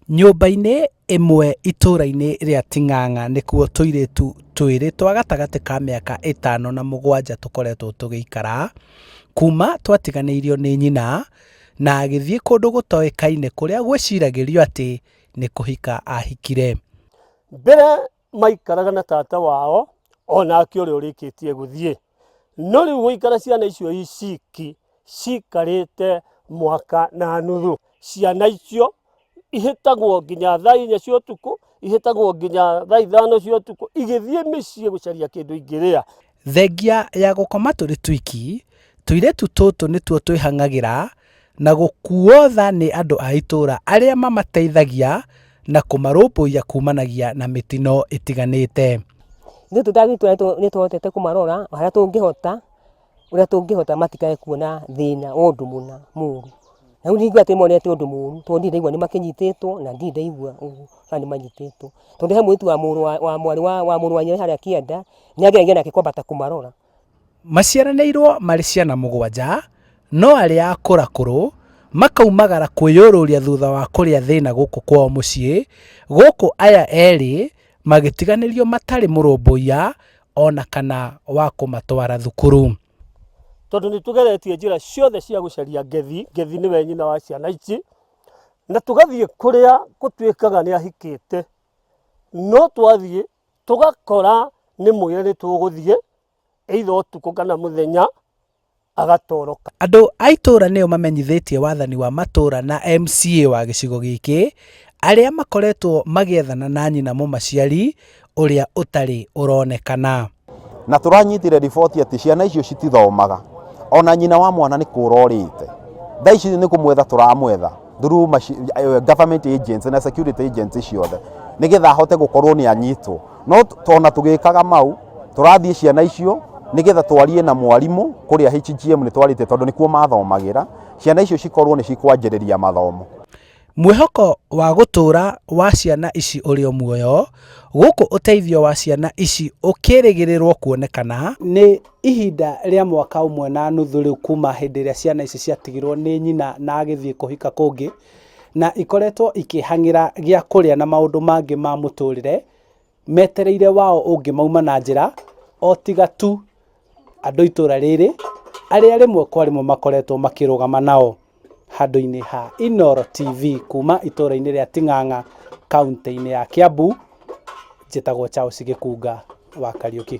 Nyũmba-inĩ ĩmwe ituuraini ria Ting'ang'a nĩkuo tũirĩtu twĩrĩ twa gatagati ka mĩaka 5 na 7 tũkoretwo tũgĩikara kuma twatiganiirio nĩ nyina na agĩthiĩ kũndũ gũtoĩkaine kũrĩa gwĩciragĩrio atĩ nĩ kũhika ahikire. Mbere maikaraga na tata wao onake ũrĩa ũrĩkĩtie gũthiĩ, no rĩu gũikara ciana icio iciki cikarĩte mwaka na nuthu. Ciana icio ihĩtagwo nginya thaa 4 cia ũtukũ, ihĩtagwo nginya thaa 5 cia ũtukũ igĩthiĩ mĩciĩ gũcaria kĩndũ ingĩrĩa. Thengia ya gũkoma tũrĩ twiki, tũirĩtu tũtũ nĩtuo twĩhang'agĩra na gũkuo tha nĩ andũ a itũũra arĩa mamateithagia na kũmarũmbũiya kumanagia na mĩtino ĩtiganĩte. Nĩ tũhotete kũmarora ũrĩa tũngĩhota matikae kuona thĩna wa ũndũ mũna mũru. Na rĩu ningĩ atĩ monete ũndũ mũru tondũ ndirĩ ndaigua nĩ makĩnyitĩtwo na ndirĩ ndaigua kana nĩ manyitĩtwo. Tondũ he mũirĩtu wa mũrũ wa nyina harĩa kĩanda nĩ ageragia nake kwambata kũmarora. Maciaranĩirwo marĩ ciana 7 no arĩa akũrakũrũ makaumagara kwĩyũrũria thutha wa kũrĩa thĩna gũkũ kwao mũciĩ, gũkũ aya erĩ magĩtiganĩrio matarĩ mũrũmbũiya ona kana wa kũmatwara thukuru. Tondũ nĩ tũgeretie njĩra ciothe cia gũcaria Ngethi nĩwe nyina wa ciana ici, na tũgathiĩ kũrĩa gũtuĩkaga nĩ ahikĩte, no twathiĩ tũgakora nĩ mwĩre nĩ tũgũthiĩ either ũtukũ kana mũthenya agatoroka. Andũ a itũũra nĩo mamenyithĩtie wathani wa matũũra na MCA wa gĩcigo gĩkĩ arĩa makoretwo magĩethana na nyina mũmaciari ũrĩa ũtarĩ ũronekana. Na tũranyitire riboti atĩ ciana icio citithomaga, ona nyina wa mwana nĩ kũrorĩte. Thaa ici nĩ kũmwetha tũramwetha through government agents na security agents ciothe nĩgetha ahote gũkorwo nĩ anyitwo. No tona tũgĩkaga mau tũrathiĩ ciana icio nĩgetha twarie na mwarimũ kũrĩa HGM nĩ twarĩte tondũ nĩkuo mathomagĩra, ciana icio cikorwo nĩ cikwanjĩrĩria mathomo. Mwĩhoko wa gũtũũra wa ciana ici ũrĩ o muoyo, gũkũ ũteithio wa ciana ici ũkĩrĩgĩrĩrwo kuonekana. Nĩ ihinda rĩa mwaka ũmwe na nuthu rĩu kuma hĩndĩ ĩrĩa ciana ici ciatigirwo nĩ nyina na agĩthiĩ kũhika kũngĩ, na ikoretwo ikĩhang'ĩra gĩa kũrĩa na maũndũ mangĩ ma mũtũrĩre metereire wao ũngĩ mauma na njĩra o tiga tu andũ itũũra rĩrĩ arĩa rĩmwe kwa rĩmwe makoretwo makĩrũgama nao. Handũ-inĩ ha Inooro TV kuma itũũra-inĩ rĩa Ting'ang'a kaunti-inĩ ya Kiambu, njĩtagwo Charles Gĩkunga wa Kariũki.